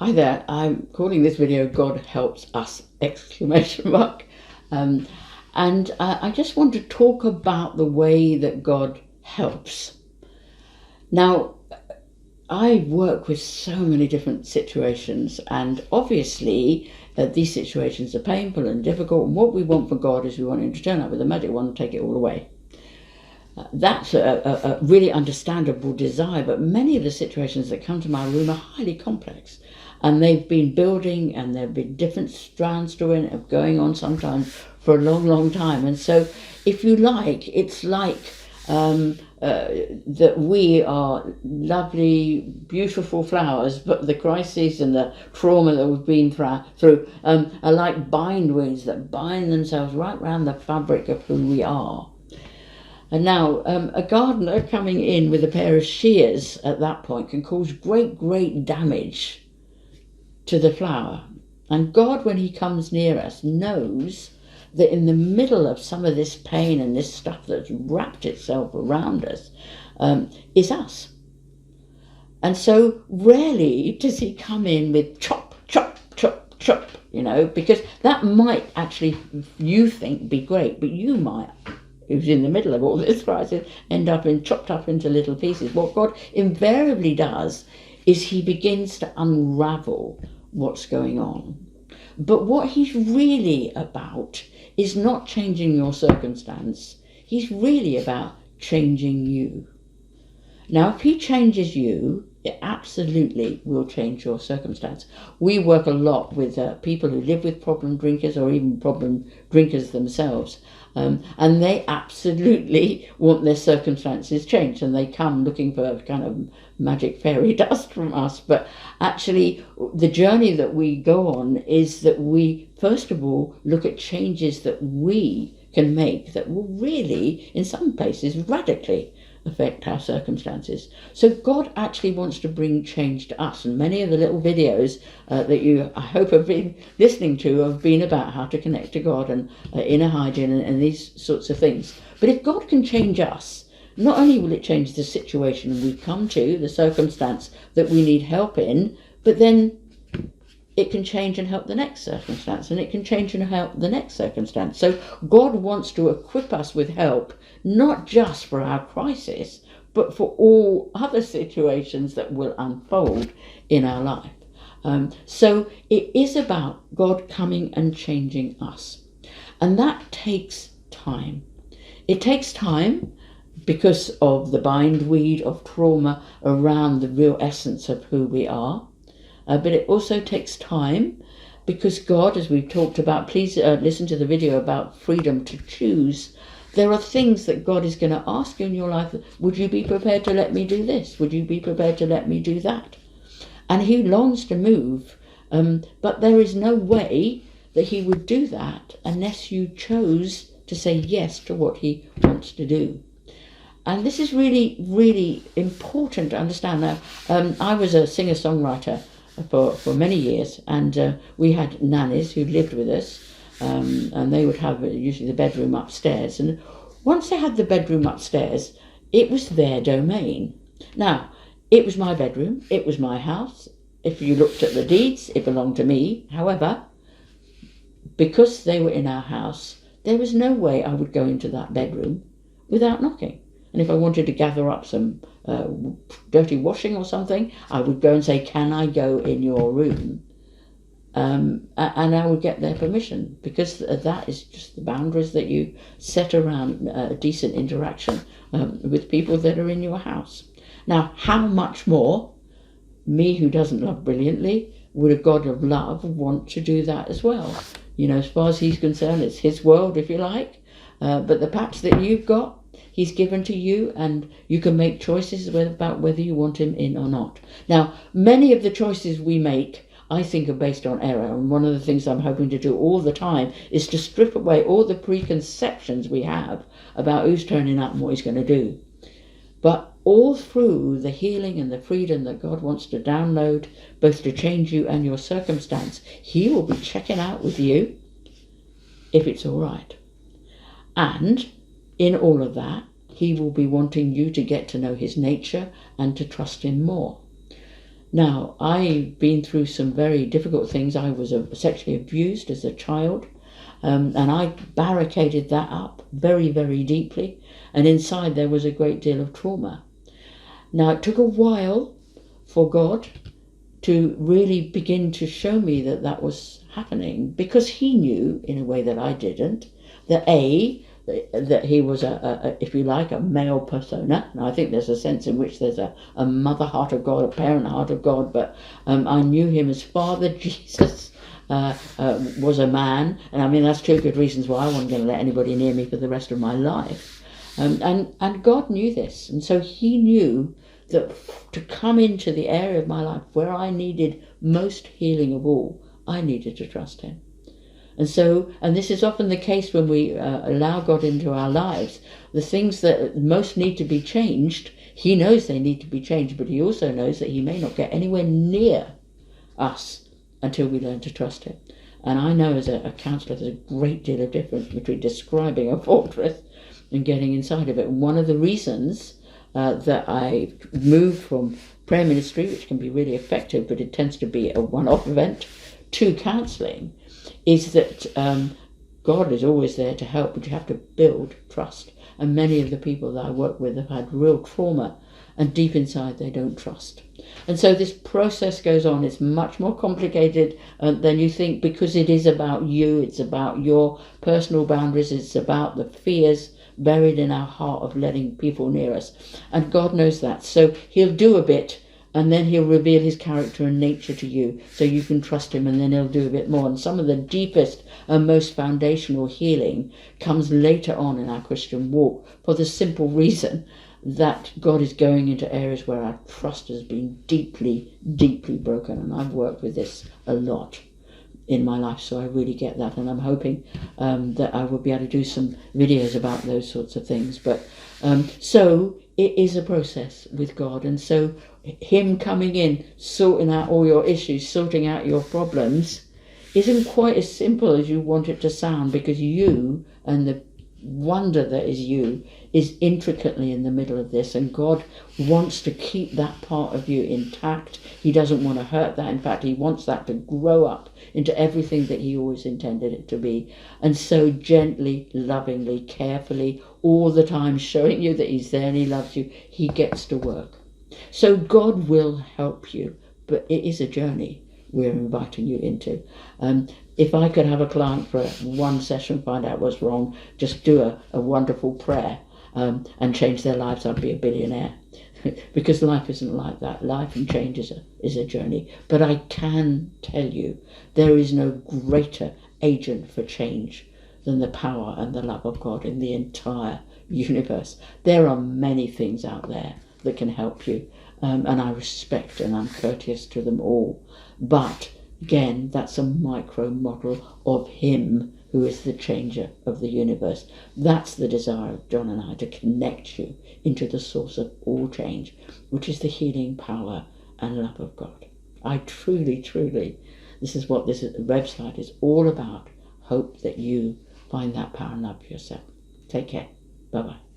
Hi there, I'm calling this video God Helps Us! Exclamation mark. And I just want to talk about the way that God helps. Now, I work with so many different situations, and obviously these situations are painful and difficult, and what we want for God is we want Him to turn up with a magic wand and take it all away. That's a really understandable desire, but many of the situations that come to my room are highly complex, and they've been building, and there have been different strands to it of going on sometimes for a long time. And so, if you like, it's like that we are lovely, beautiful flowers, but the crises and the trauma that we've been through are like bindweeds that bind themselves right round the fabric of who we are. And now, a gardener coming in with a pair of shears at that point can cause great damage to the flower. And God, when He comes near us, knows that in the middle of some of this pain and this stuff that's wrapped itself around us is us. And so rarely does He come in with chop, because that might actually, you think, be great, but you might, who's in the middle of all this crisis, end up chopped up into little pieces. What God invariably does is He begins to unravel what's going on. But what He's really about is not changing your circumstance. He's really about changing you. Now, if He changes you, it absolutely will change your circumstance. We work a lot with people who live with problem drinkers or even problem drinkers themselves. And they absolutely want their circumstances changed, and they come looking for kind of magic fairy dust from us. But actually, the journey that we go on is that we, first of all, look at changes that we can make that will really, in some places, radically affect our circumstances. So God actually wants to bring change to us, and many of the little videos that you, I hope, have been listening to have been about how to connect to God and inner hygiene and these sorts of things. But if God can change us, not only will it change the situation we come to, the circumstance that we need help in, but then it can change and help the next circumstance, and it can change and help the next circumstance. So God wants to equip us with help, not just for our crisis, but for all other situations that will unfold in our life. So it is about God coming and changing us. And that takes time. It takes time because of the bindweed of trauma around the real essence of who we are. But it also takes time because God, as we've talked about, please listen to the video about freedom to choose. There are things that God is going to ask you in your life. Would you be prepared to let me do this? Would you be prepared to let me do that? And He longs to move, but there is no way that He would do that unless you chose to say yes to what He wants to do. And this is really important to understand. Now, I was a singer-songwriter for many years, and we had nannies who lived with us, and they would have usually the bedroom upstairs, and once they had the bedroom upstairs, it was their domain. Now, it was my bedroom, it was my house. If you looked at the deeds, it belonged to me. However, because they were in our house, there was no way I would go into that bedroom without knocking. And if I wanted to gather up some dirty washing or something, I would go and say, can I go in your room? And I would get their permission, because that is just the boundaries that you set around decent interaction with people that are in your house. Now, how much more, me who doesn't love brilliantly, would a God of love want to do that as well? You know, as far as He's concerned, it's His world, if you like. But the patch that you've got, He's given to you, and you can make choices about whether you want Him in or not. Now, many of the choices we make, I think, are based on error, and one of the things I'm hoping to do all the time is to strip away all the preconceptions we have about who's turning up and what He's going to do. But all through the healing and the freedom that God wants to download, both to change you and your circumstance, He will be checking out with you if it's all right. And in all of that, He will be wanting you to get to know His nature and to trust Him more. Now, I've been through some very difficult things. I was sexually abused as a child, and I barricaded that up very, very deeply. And inside there was a great deal of trauma. Now, it took a while for God to really begin to show me that that was happening, because he knew, in a way that I didn't, that that he was if you like, a male persona. And I think there's a sense in which there's a mother heart of God, a parent heart of God, but I knew him as Father. Jesus was a man, and I mean, that's two good reasons why I wasn't going to let anybody near me for the rest of my life. And God knew this, and so he knew that to come into the area of my life where I needed most healing of all, I needed to trust him. And so, and this is often the case when we allow God into our lives, the things that most need to be changed, he knows they need to be changed, but he also knows that he may not get anywhere near us until we learn to trust him. And I know as a counsellor, there's a great deal of difference between describing a fortress and getting inside of it. And one of the reasons that I moved from prayer ministry, which can be really effective, but it tends to be a one-off event, to counselling, is that God is always there to help, but you have to build trust. And many of the people that I work with have had real trauma, and deep inside they don't trust. And so this process goes on. It's much more complicated than you think, because it is about you, it's about your personal boundaries, it's about the fears buried in our heart of letting people near us. And God knows that. So he'll do a bit, and then he'll reveal his character and nature to you so you can trust him, and then he'll do a bit more. And some of the deepest and most foundational healing comes later on in our Christian walk, for the simple reason that God is going into areas where our trust has been deeply, deeply broken. And I've worked with this a lot in my life, so I really get that, and I'm hoping that I will be able to do some videos about those sorts of things. But so it is a process with God, and so him coming in, sorting out all your issues, sorting out your problems, isn't quite as simple as you want it to sound, because you and the wonder that is you is intricately in the middle of this, and God wants to keep that part of you intact. He doesn't want to hurt that. In fact, he wants that to grow up into everything that he always intended it to be. And so gently, lovingly, carefully, all the time showing you that he's there and he loves you, he gets to work. So God will help you, but it is a journey we're inviting you into. If I could have a client for one session, find out what's wrong, just do a wonderful prayer and change their lives, I'd be a billionaire. Because life isn't like that. Life and change is a journey. But I can tell you, there is no greater agent for change than the power and the love of God in the entire universe. There are many things out there that can help you, and I respect and I'm courteous to them all. But again, that's a micro model of him who is the changer of the universe. That's the desire of John and I, to connect you into the source of all change, which is the healing power and love of God. I truly, truly, this is what this website is all about. Hope that you find that power and love yourself. Take care. Bye-bye.